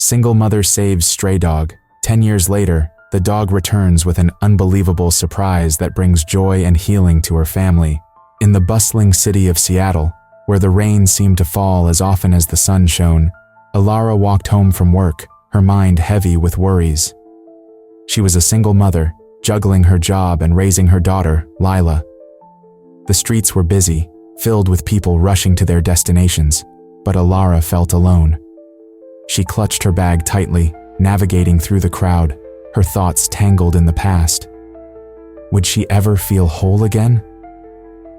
Single mother saves stray dog. 10 years later, the dog returns with an unbelievable surprise that brings joy and healing to her family. In the bustling city of Seattle, where the rain seemed to fall as often as the sun shone, Alara walked home from work, her mind heavy with worries. She was a single mother, juggling her job and raising her daughter, Lila. The streets were busy, filled with people rushing to their destinations, but Alara felt alone. She clutched her bag tightly, navigating through the crowd, her thoughts tangled in the past. Would she ever feel whole again?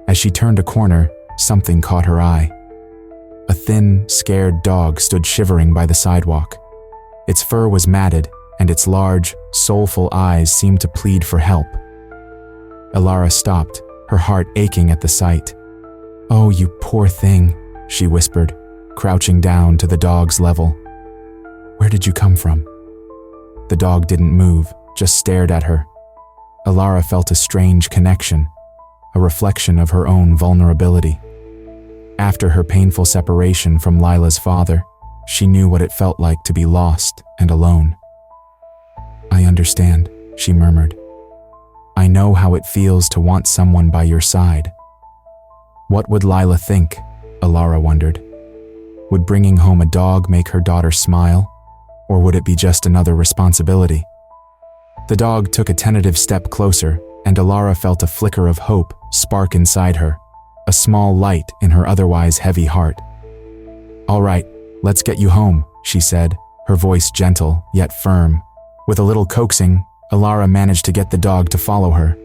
As she turned a corner, something caught her eye. A thin, scared dog stood shivering by the sidewalk. Its fur was matted, and its large, soulful eyes seemed to plead for help. Alara stopped, her heart aching at the sight. "Oh, you poor thing," she whispered, crouching down to the dog's level. "Where did you come from?" The dog didn't move, just stared at her. Alara felt a strange connection, a reflection of her own vulnerability. After her painful separation from Lila's father, she knew what it felt like to be lost and alone. "I understand," she murmured. "I know how it feels to want someone by your side." What would Lila think? Alara wondered. Would bringing home a dog make her daughter smile? Or would it be just another responsibility? The dog took a tentative step closer, and Alara felt a flicker of hope spark inside her, a small light in her otherwise heavy heart. "All right, let's get you home," she said, her voice gentle yet firm. With a little coaxing, Alara managed to get the dog to follow her.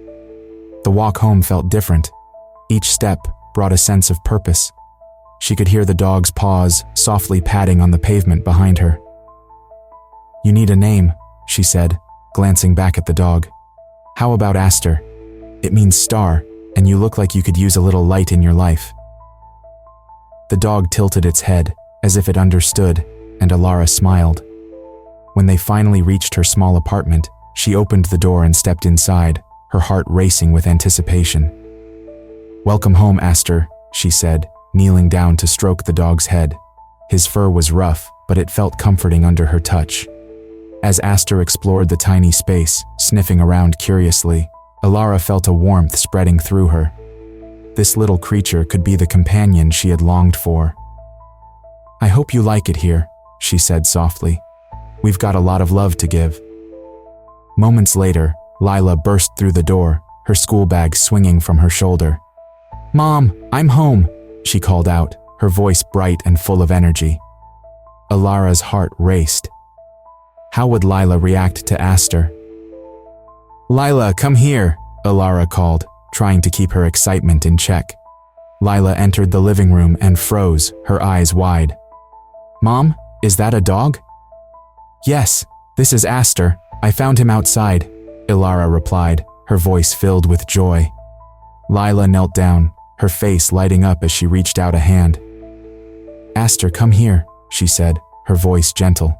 The walk home felt different. Each step brought a sense of purpose. She could hear the dog's paws softly padding on the pavement behind her. "You need a name," she said, glancing back at the dog. "How about Aster? It means star, and you look like you could use a little light in your life." The dog tilted its head, as if it understood, and Alara smiled. When they finally reached her small apartment, she opened the door and stepped inside, her heart racing with anticipation. "Welcome home, Aster," she said, kneeling down to stroke the dog's head. His fur was rough, but it felt comforting under her touch. As Aster explored the tiny space, sniffing around curiously, Alara felt a warmth spreading through her. This little creature could be the companion she had longed for. "I hope you like it here," she said softly. "We've got a lot of love to give." Moments later, Lila burst through the door, her school bag swinging from her shoulder. "Mom, I'm home," she called out, her voice bright and full of energy. Alara's heart raced. How would Lila react to Aster? "Lila, come here," Alara called, trying to keep her excitement in check. Lila entered the living room and froze, her eyes wide. "Mom, is that a dog?" "Yes, this is Aster. I found him outside," Alara replied, her voice filled with joy. Lila knelt down, her face lighting up as she reached out a hand. "Aster, come here," she said, her voice gentle.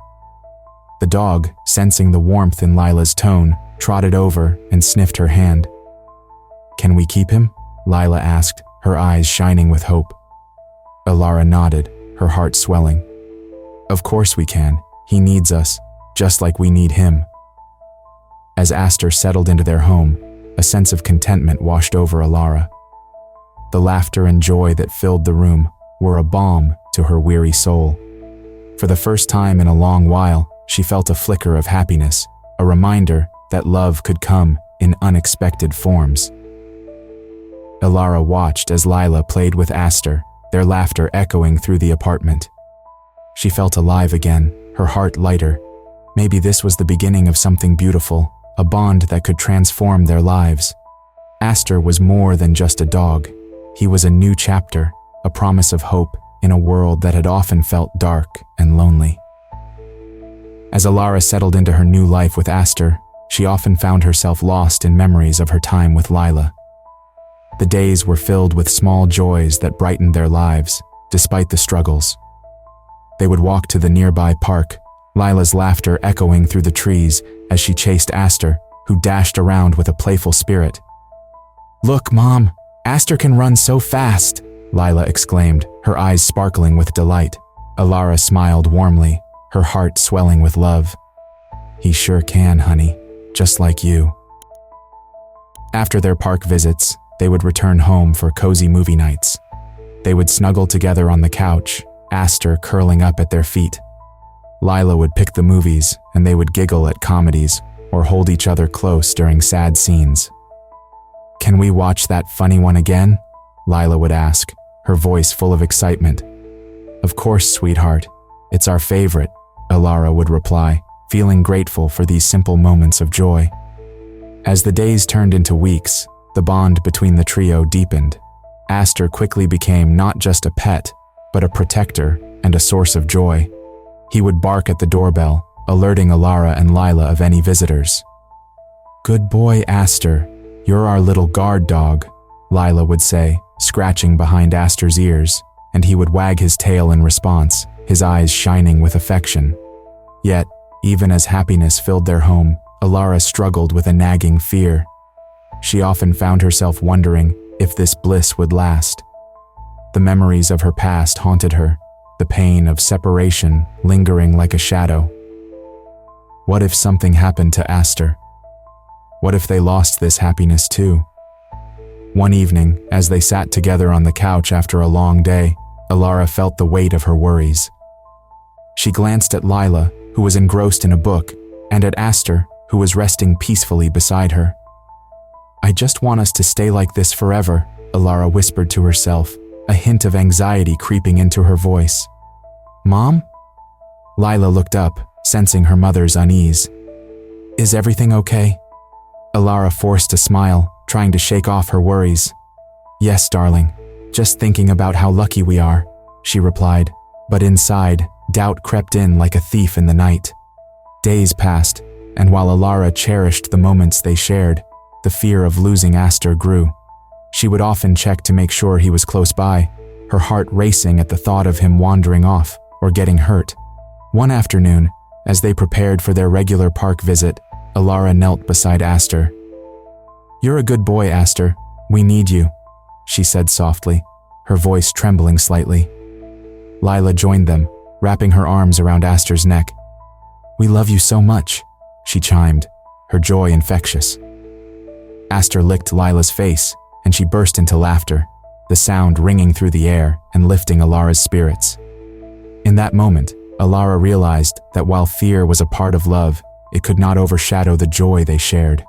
The dog, sensing the warmth in Lila's tone, trotted over and sniffed her hand. "Can we keep him?" Lila asked, her eyes shining with hope. Alara nodded, her heart swelling. "Of course we can. He needs us, just like we need him." As Aster settled into their home, a sense of contentment washed over Alara. The laughter and joy that filled the room were a balm to her weary soul. For the first time in a long while, she felt a flicker of happiness, a reminder that love could come in unexpected forms. Alara watched as Lila played with Aster, their laughter echoing through the apartment. She felt alive again, her heart lighter. Maybe this was the beginning of something beautiful, a bond that could transform their lives. Aster was more than just a dog. He was a new chapter, a promise of hope in a world that had often felt dark and lonely. As Alara settled into her new life with Aster, she often found herself lost in memories of her time with Lila. The days were filled with small joys that brightened their lives, despite the struggles. They would walk to the nearby park, Lila's laughter echoing through the trees as she chased Aster, who dashed around with a playful spirit. "Look, Mom, Aster can run so fast," Lila exclaimed, her eyes sparkling with delight. Alara smiled warmly, her heart swelling with love. "He sure can, honey, just like you." After their park visits, they would return home for cozy movie nights. They would snuggle together on the couch, Aster curling up at their feet. Lila would pick the movies, and they would giggle at comedies or hold each other close during sad scenes. "Can we watch that funny one again?" Lila would ask, her voice full of excitement. "Of course, sweetheart. It's our favorite," Alara would reply, feeling grateful for these simple moments of joy. As the days turned into weeks, the bond between the trio deepened. Aster quickly became not just a pet, but a protector and a source of joy. He would bark at the doorbell, alerting Alara and Lila of any visitors. "Good boy, Aster. You're our little guard dog," Lila would say, scratching behind Aster's ears, and he would wag his tail in response, his eyes shining with affection. Yet, even as happiness filled their home, Alara struggled with a nagging fear. She often found herself wondering if this bliss would last. The memories of her past haunted her, the pain of separation lingering like a shadow. What if something happened to Aster? What if they lost this happiness too? One evening, as they sat together on the couch after a long day, Alara felt the weight of her worries. She glanced at Lila, who was engrossed in a book, and at Aster, who was resting peacefully beside her. "I just want us to stay like this forever," Alara whispered to herself, a hint of anxiety creeping into her voice. "Mom?" Lila looked up, sensing her mother's unease. "Is everything okay?" Alara forced a smile, trying to shake off her worries. "Yes, darling. Just thinking about how lucky we are," she replied, but inside, doubt crept in like a thief in the night. Days passed, and while Alara cherished the moments they shared, the fear of losing Aster grew. She would often check to make sure he was close by, her heart racing at the thought of him wandering off or getting hurt. One afternoon, as they prepared for their regular park visit, Alara knelt beside Aster. "You're a good boy, Aster. We need you," she said softly, her voice trembling slightly. Lila joined them, wrapping her arms around Aster's neck. "We love you so much," she chimed, her joy infectious. Aster licked Lila's face, and she burst into laughter, the sound ringing through the air and lifting Alara's spirits. In that moment, Alara realized that while fear was a part of love, it could not overshadow the joy they shared.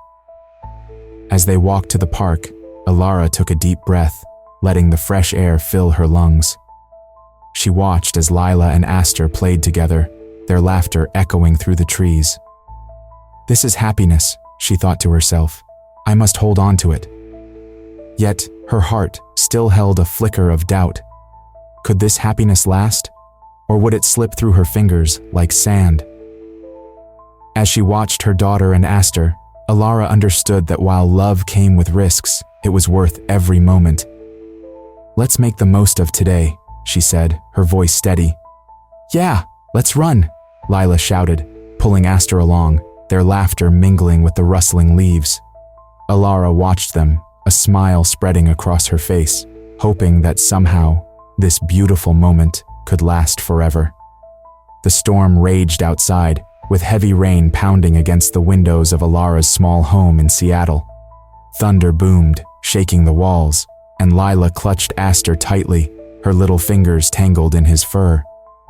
As they walked to the park, Alara took a deep breath, letting the fresh air fill her lungs. She watched as Lila and Aster played together, their laughter echoing through the trees. "This is happiness," she thought to herself. "I must hold on to it." Yet, her heart still held a flicker of doubt. Could this happiness last? Or would it slip through her fingers like sand? As she watched her daughter and Aster, Alara understood that while love came with risks, it was worth every moment. "Let's make the most of today," she said, her voice steady. "Yeah, let's run," Lila shouted, pulling Aster along, their laughter mingling with the rustling leaves. Alara watched them, a smile spreading across her face, hoping that somehow this beautiful moment could last forever. The storm raged outside, with heavy rain pounding against the windows of Alara's small home in Seattle. Thunder boomed, shaking the walls, and Lila clutched Aster tightly, her little fingers tangled in his fur.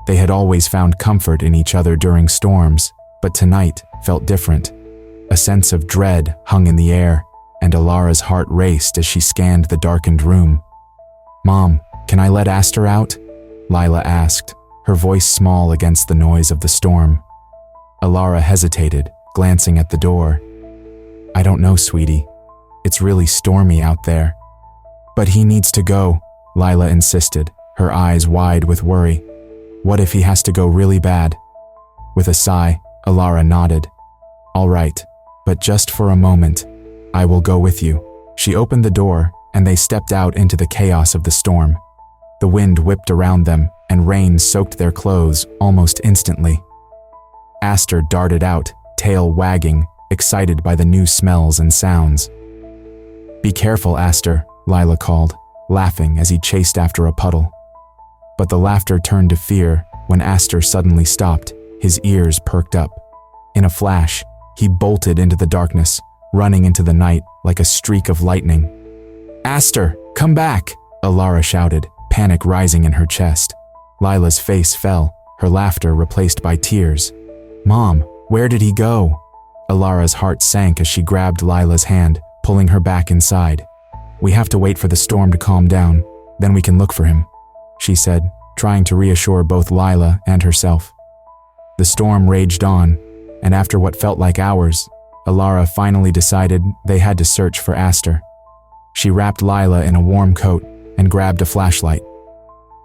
They had always found comfort in each other during storms, but tonight felt different. A sense of dread hung in the air, and Alara's heart raced as she scanned the darkened room. "Mom, can I let Aster out?" Lila asked, her voice small against the noise of the storm. Alara hesitated, glancing at the door. "I don't know, sweetie. It's really stormy out there." "But he needs to go," Lila insisted, her eyes wide with worry. "What if he has to go really bad?" With a sigh, Alara nodded. "All right, but just for a moment. I will go with you." She opened the door, and they stepped out into the chaos of the storm. The wind whipped around them, and rain soaked their clothes almost instantly. Aster darted out, tail wagging, excited by the new smells and sounds. "Be careful, Aster," Lila called, laughing as he chased after a puddle. But the laughter turned to fear when Aster suddenly stopped, his ears perked up. In a flash, he bolted into the darkness, running into the night like a streak of lightning. "Aster, come back!" Alara shouted, panic rising in her chest. Lila's face fell, her laughter replaced by tears. "Mom, where did he go?" Alara's heart sank as she grabbed Lila's hand, pulling her back inside. "We have to wait for the storm to calm down, then we can look for him," she said, trying to reassure both Lila and herself. The storm raged on, and after what felt like hours, Alara finally decided they had to search for Aster. She wrapped Lila in a warm coat and grabbed a flashlight.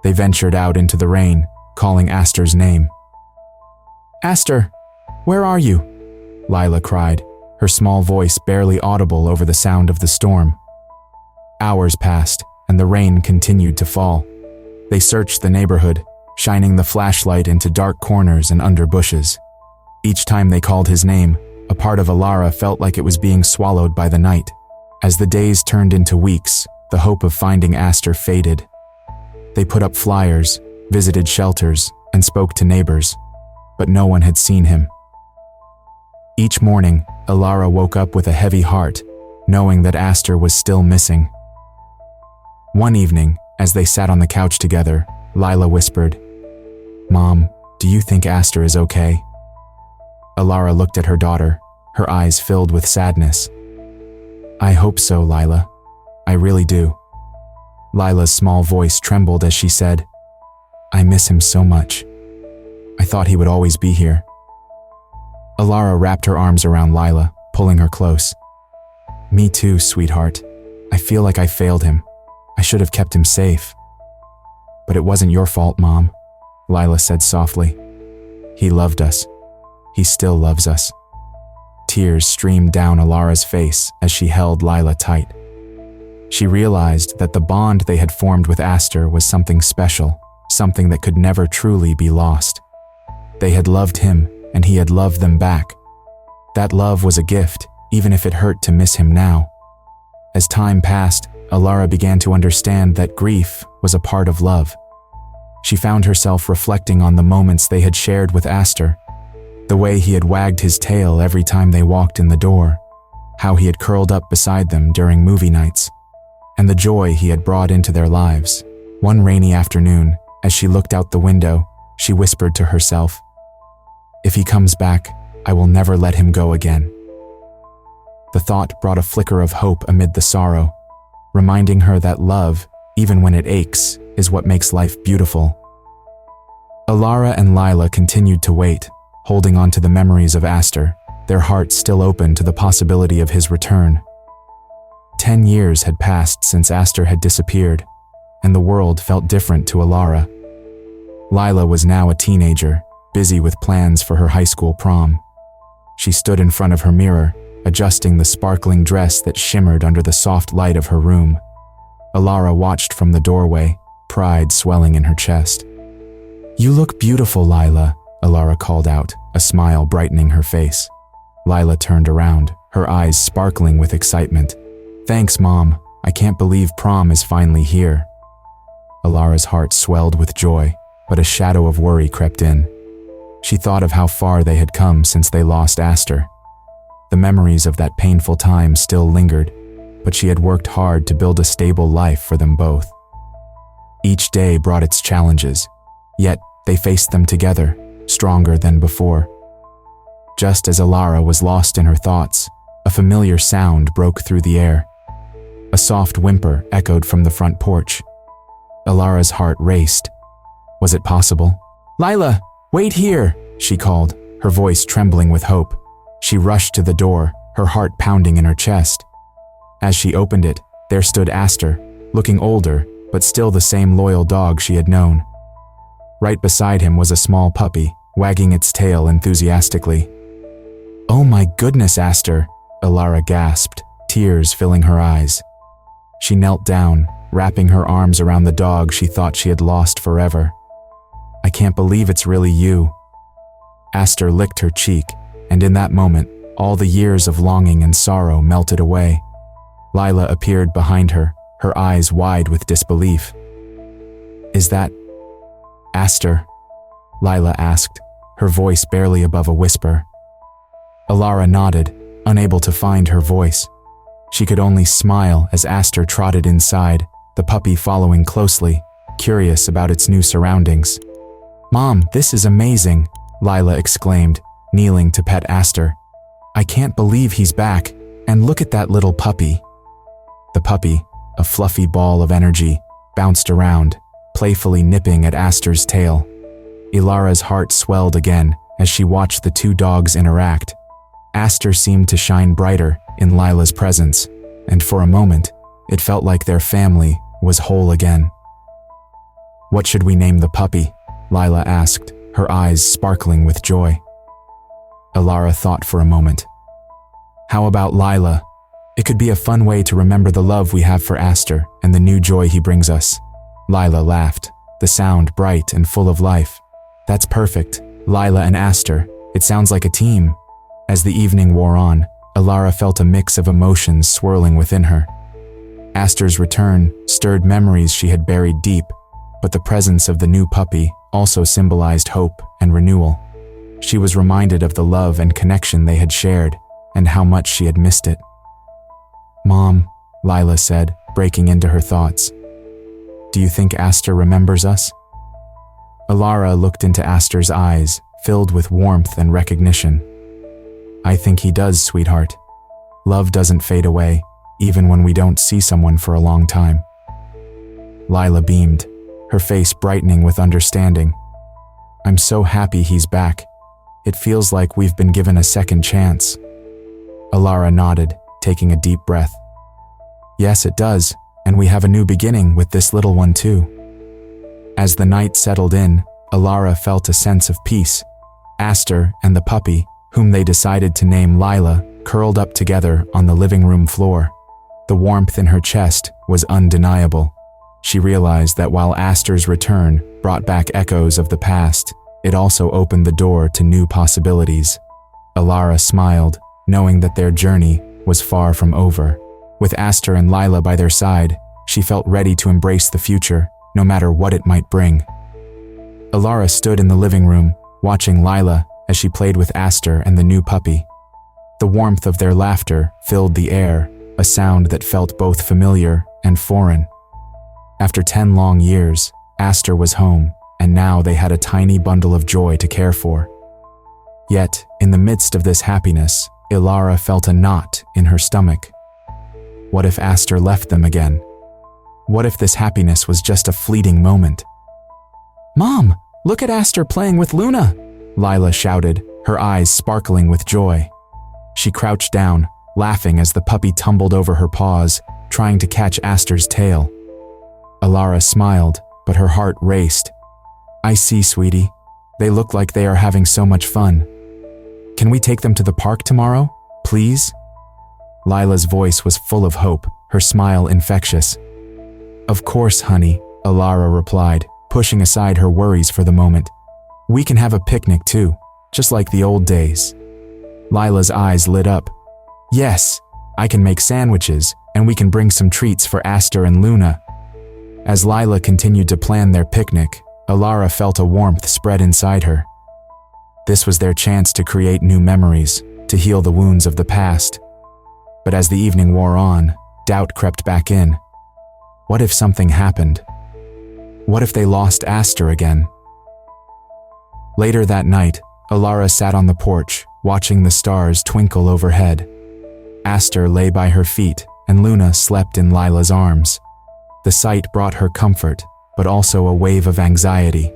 They ventured out into the rain, calling Aster's name. "Aster, where are you?" Lila cried, her small voice barely audible over the sound of the storm. Hours passed, and the rain continued to fall. They searched the neighborhood, shining the flashlight into dark corners and under bushes. Each time they called his name, a part of Alara felt like it was being swallowed by the night. As the days turned into weeks, the hope of finding Aster faded. They put up flyers, visited shelters, and spoke to neighbors, but no one had seen him. Each morning, Alara woke up with a heavy heart, knowing that Aster was still missing. One evening, as they sat on the couch together, Lila whispered, "Mom, do you think Aster is okay?" Alara looked at her daughter, her eyes filled with sadness. "I hope so, Lila. I really do." Lila's small voice trembled as she said, "I miss him so much. I thought he would always be here." Alara wrapped her arms around Lila, pulling her close. "Me too, sweetheart. I feel like I failed him. I should have kept him safe." "But it wasn't your fault, Mom," Lila said softly. "He loved us. He still loves us." Tears streamed down Alara's face as she held Lila tight. She realized that the bond they had formed with Aster was something special, something that could never truly be lost. They had loved him, and he had loved them back. That love was a gift, even if it hurt to miss him now. As time passed, Alara began to understand that grief was a part of love. She found herself reflecting on the moments they had shared with Aster, the way he had wagged his tail every time they walked in the door, how he had curled up beside them during movie nights, and the joy he had brought into their lives. One rainy afternoon, as she looked out the window, she whispered to herself, "If he comes back, I will never let him go again." The thought brought a flicker of hope amid the sorrow, reminding her that love, even when it aches, is what makes life beautiful. Alara and Lila continued to wait, holding on to the memories of Aster, their hearts still open to the possibility of his return. 10 years had passed since Aster had disappeared, and the world felt different to Alara. Lila was now a teenager, busy with plans for her high school prom. She stood in front of her mirror, adjusting the sparkling dress that shimmered under the soft light of her room. Alara watched from the doorway, pride swelling in her chest. "You look beautiful, Lila," Alara called out, a smile brightening her face. Lila turned around, her eyes sparkling with excitement. "Thanks, Mom. I can't believe prom is finally here." Alara's heart swelled with joy, but a shadow of worry crept in. She thought of how far they had come since they lost Aster. The memories of that painful time still lingered, but she had worked hard to build a stable life for them both. Each day brought its challenges, yet they faced them together, stronger than before. Just as Alara was lost in her thoughts, a familiar sound broke through the air. A soft whimper echoed from the front porch. Alara's heart raced. Was it possible? "Lila, wait here!" she called, her voice trembling with hope. She rushed to the door, her heart pounding in her chest. As she opened it, there stood Aster, looking older, but still the same loyal dog she had known. Right beside him was a small puppy, wagging its tail enthusiastically. "Oh my goodness, Aster," Alara gasped, tears filling her eyes. She knelt down, wrapping her arms around the dog she thought she had lost forever. "I can't believe it's really you." Aster licked her cheek, and in that moment, all the years of longing and sorrow melted away. Lila appeared behind her, her eyes wide with disbelief. "Is that Aster?" Lila asked, her voice barely above a whisper. Alara nodded, unable to find her voice. She could only smile as Aster trotted inside, the puppy following closely, curious about its new surroundings. "Mom, this is amazing," Lila exclaimed, kneeling to pet Aster. "I can't believe he's back, and look at that little puppy." The puppy, a fluffy ball of energy, bounced around, playfully nipping at Aster's tail. Ilara's heart swelled again as she watched the two dogs interact. Aster seemed to shine brighter in Lila's presence, and for a moment, it felt like their family was whole again. "What should we name the puppy?" Lila asked, her eyes sparkling with joy. Ilara thought for a moment. "How about Lila? It could be a fun way to remember the love we have for Aster and the new joy he brings us." Lila laughed, the sound bright and full of life. "That's perfect, Lila and Aster. It sounds like a team." As the evening wore on, Ilara felt a mix of emotions swirling within her. Aster's return stirred memories she had buried deep, but the presence of the new puppy also symbolized hope and renewal. She was reminded of the love and connection they had shared, and how much she had missed it. "Mom," Lila said, breaking into her thoughts. "Do you think Aster remembers us?" Ilara looked into Aster's eyes, filled with warmth and recognition. "I think he does, sweetheart. Love doesn't fade away, even when we don't see someone for a long time." Lila beamed, her face brightening with understanding. "I'm so happy he's back. It feels like we've been given a second chance." Ilara nodded, taking a deep breath. "Yes, it does, and we have a new beginning with this little one too." As the night settled in, Ilara felt a sense of peace. Aster and the puppy, whom they decided to name Lila, curled up together on the living room floor. The warmth in her chest was undeniable. She realized that while Aster's return brought back echoes of the past, it also opened the door to new possibilities. Ilara smiled, knowing that their journey was far from over. With Aster and Lila by their side, she felt ready to embrace the future, no matter what it might bring. Ilara stood in the living room, watching Lila as she played with Aster and the new puppy. The warmth of their laughter filled the air, a sound that felt both familiar and foreign. After 10 long years, Aster was home, and now they had a tiny bundle of joy to care for. Yet, in the midst of this happiness, Ilara felt a knot in her stomach. What if Aster left them again? What if this happiness was just a fleeting moment? "Mom, look at Aster playing with Luna!" Lila shouted, her eyes sparkling with joy. She crouched down, laughing as the puppy tumbled over her paws, trying to catch Aster's tail. Ilara smiled, but her heart raced. "I see, sweetie. They look like they are having so much fun. Can we take them to the park tomorrow, please?" Lila's voice was full of hope, her smile infectious. "Of course, honey," Ilara replied, pushing aside her worries for the moment. "We can have a picnic too, just like the old days." Lila's eyes lit up. "Yes, I can make sandwiches, and we can bring some treats for Aster and Luna." As Lila continued to plan their picnic, Ilara felt a warmth spread inside her. This was their chance to create new memories, to heal the wounds of the past. But as the evening wore on, doubt crept back in. What if something happened? What if they lost Aster again? Later that night, Ilara sat on the porch, watching the stars twinkle overhead. Aster lay by her feet, and Luna slept in Lila's arms. The sight brought her comfort, but also a wave of anxiety.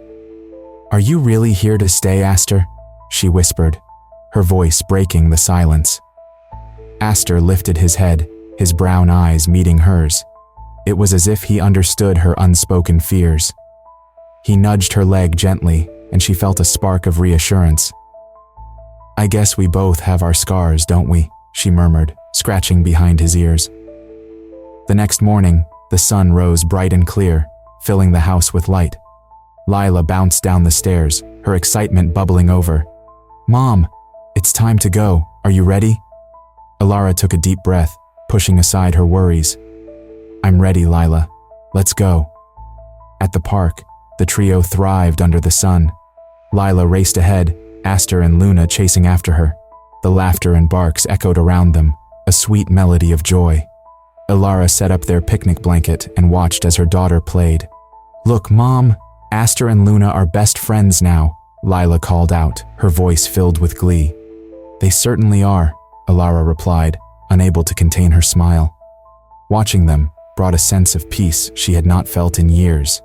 "Are you really here to stay, Aster?" she whispered, her voice breaking the silence. Aster lifted his head, his brown eyes meeting hers. It was as if he understood her unspoken fears. He nudged her leg gently, and she felt a spark of reassurance. "I guess we both have our scars, don't we?" she murmured, scratching behind his ears. The next morning, the sun rose bright and clear, filling the house with light. Lila bounced down the stairs, her excitement bubbling over. "Mom, it's time to go. Are you ready?" Ilara took a deep breath, pushing aside her worries. "I'm ready, Lila. Let's go." At the park, the trio thrived under the sun. Lila raced ahead, Aster and Luna chasing after her. The laughter and barks echoed around them, a sweet melody of joy. Alara set up their picnic blanket and watched as her daughter played. "Look, Mom, Aster and Luna are best friends now," Lila called out, her voice filled with glee. "They certainly are," Alara replied, unable to contain her smile. Watching them brought a sense of peace she had not felt in years.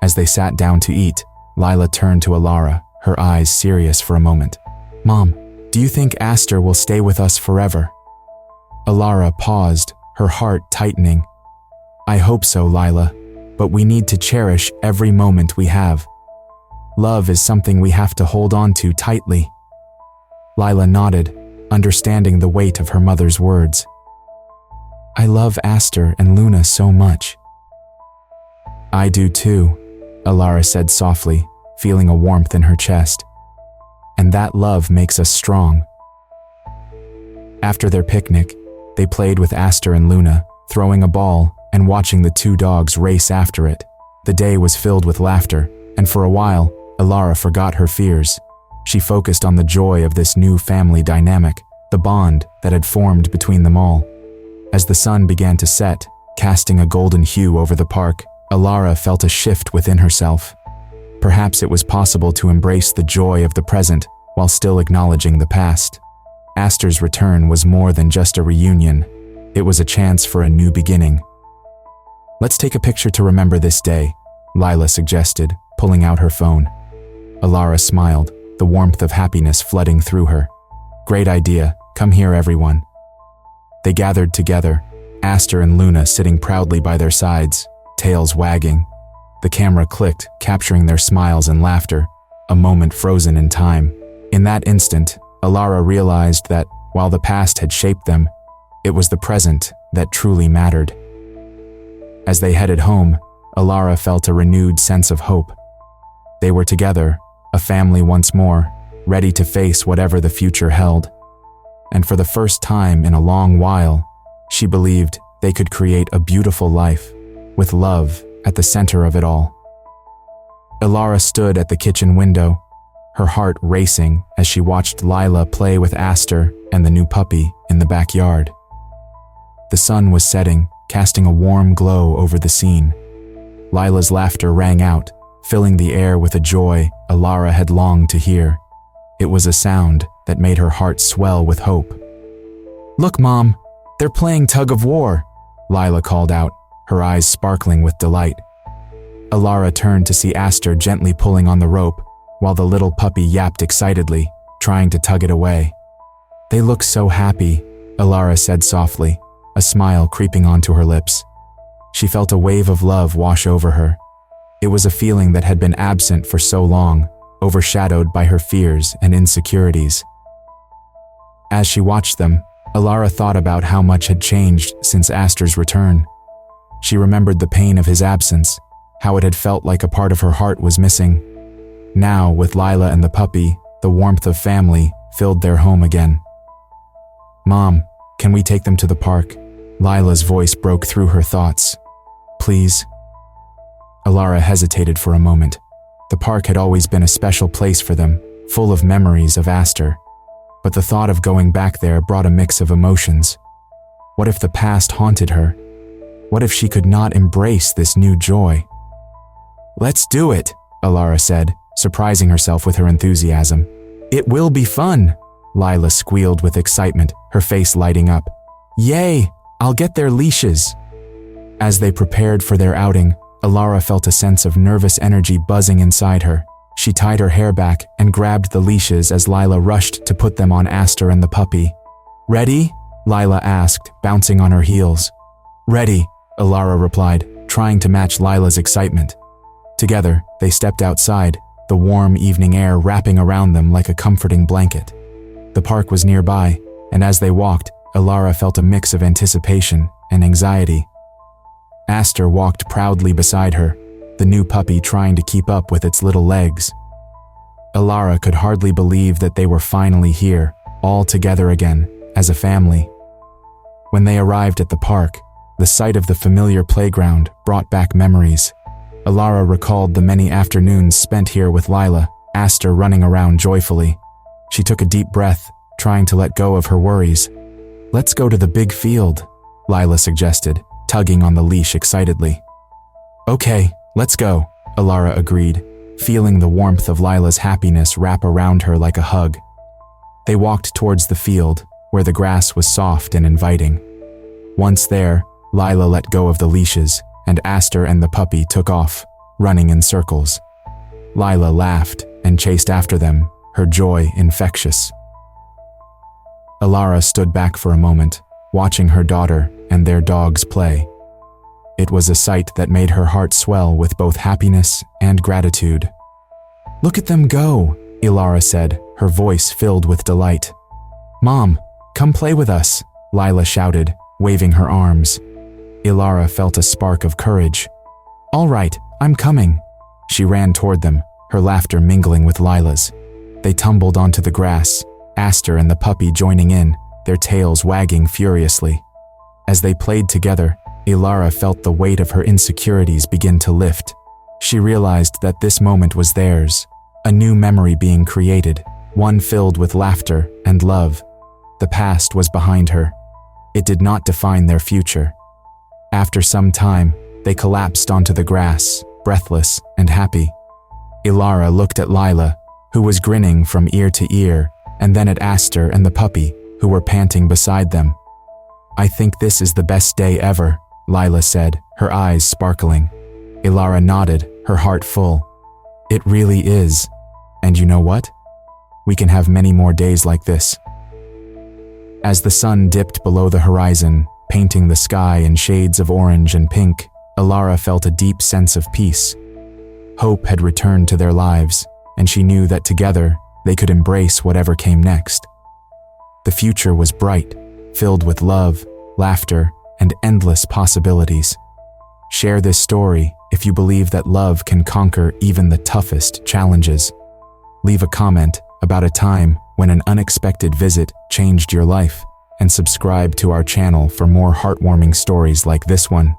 As they sat down to eat, Lila turned to Alara, her eyes serious for a moment. "Mom, do you think Aster will stay with us forever?" Alara paused, her heart tightening. "I hope so, Lila, but we need to cherish every moment we have. Love is something we have to hold on to tightly." Lila nodded, understanding the weight of her mother's words. "I love Aster and Luna so much." "I do too," Alara said softly, feeling a warmth in her chest. "And that love makes us strong." After their picnic, they played with Aster and Luna, throwing a ball and watching the two dogs race after it. The day was filled with laughter, and for a while, Alara forgot her fears. She focused on the joy of this new family dynamic, the bond that had formed between them all. As the sun began to set, casting a golden hue over the park, Alara felt a shift within herself. Perhaps it was possible to embrace the joy of the present while still acknowledging the past. Aster's return was more than just a reunion. It was a chance for a new beginning. "Let's take a picture to remember this day," Lila suggested, pulling out her phone. Alara smiled, the warmth of happiness flooding through her. "Great idea. Come here, everyone." They gathered together, Aster and Luna sitting proudly by their sides, tails wagging. The camera clicked, capturing their smiles and laughter, a moment frozen in time. In that instant, Alara realized that, while the past had shaped them, it was the present that truly mattered. As they headed home, Alara felt a renewed sense of hope. They were together, a family once more, ready to face whatever the future held. And for the first time in a long while, she believed they could create a beautiful life, with love at the center of it all. Alara stood at the kitchen window, her heart racing as she watched Lila play with Aster and the new puppy in the backyard. The sun was setting, casting a warm glow over the scene. Lila's laughter rang out, filling the air with a joy Alara had longed to hear. It was a sound that made her heart swell with hope. "Look, Mom, they're playing tug of war," Lila called out, her eyes sparkling with delight. Alara turned to see Aster gently pulling on the rope, while the little puppy yapped excitedly, trying to tug it away. "They look so happy," Alara said softly, a smile creeping onto her lips. She felt a wave of love wash over her. It was a feeling that had been absent for so long, overshadowed by her fears and insecurities. As she watched them, Alara thought about how much had changed since Aster's return. She remembered the pain of his absence, how it had felt like a part of her heart was missing. Now, with Lila and the puppy, the warmth of family filled their home again. "Mom, can we take them to the park?" Lila's voice broke through her thoughts. "Please?" Alara hesitated for a moment. The park had always been a special place for them, full of memories of Aster. But the thought of going back there brought a mix of emotions. What if the past haunted her? What if she could not embrace this new joy? "Let's do it," Alara said, surprising herself with her enthusiasm. "It will be fun," Lila squealed with excitement, her face lighting up. "Yay, I'll get their leashes." As they prepared for their outing, Alara felt a sense of nervous energy buzzing inside her. She tied her hair back and grabbed the leashes as Lila rushed to put them on Aster and the puppy. "Ready?" Lila asked, bouncing on her heels. "Ready," Alara replied, trying to match Lila's excitement. Together, they stepped outside, the warm evening air wrapping around them like a comforting blanket. The park was nearby, and as they walked, Alara felt a mix of anticipation and anxiety. Aster walked proudly beside her, the new puppy trying to keep up with its little legs. Alara could hardly believe that they were finally here, all together again, as a family. When they arrived at the park, the sight of the familiar playground brought back memories. Alara recalled the many afternoons spent here with Lila, Aster running around joyfully. She took a deep breath, trying to let go of her worries. "Let's go to the big field," Lila suggested, tugging on the leash excitedly. "Okay, let's go," Alara agreed, feeling the warmth of Lila's happiness wrap around her like a hug. They walked towards the field, where the grass was soft and inviting. Once there, Lila let go of the leashes, and Aster and the puppy took off, running in circles. Lila laughed and chased after them, her joy infectious. Alara stood back for a moment, watching her daughter and their dogs play. It was a sight that made her heart swell with both happiness and gratitude. "Look at them go," Alara said, her voice filled with delight. "Mom, come play with us," Lila shouted, waving her arms. Alara felt a spark of courage. "All right, I'm coming." She ran toward them, her laughter mingling with Lila's. They tumbled onto the grass, Aster and the puppy joining in, their tails wagging furiously. As they played together, Alara felt the weight of her insecurities begin to lift. She realized that this moment was theirs, a new memory being created, one filled with laughter and love. The past was behind her. It did not define their future. After some time, they collapsed onto the grass, breathless and happy. Alara looked at Lila, who was grinning from ear to ear, and then at Aster and the puppy, who were panting beside them. "I think this is the best day ever," Lila said, her eyes sparkling. Alara nodded, her heart full. "It really is. And you know what? We can have many more days like this." As the sun dipped below the horizon, painting the sky in shades of orange and pink, Alara felt a deep sense of peace. Hope had returned to their lives, and she knew that together they could embrace whatever came next. The future was bright, filled with love, laughter, and endless possibilities. Share this story if you believe that love can conquer even the toughest challenges. Leave a comment about a time when an unexpected visit changed your life, and subscribe to our channel for more heartwarming stories like this one.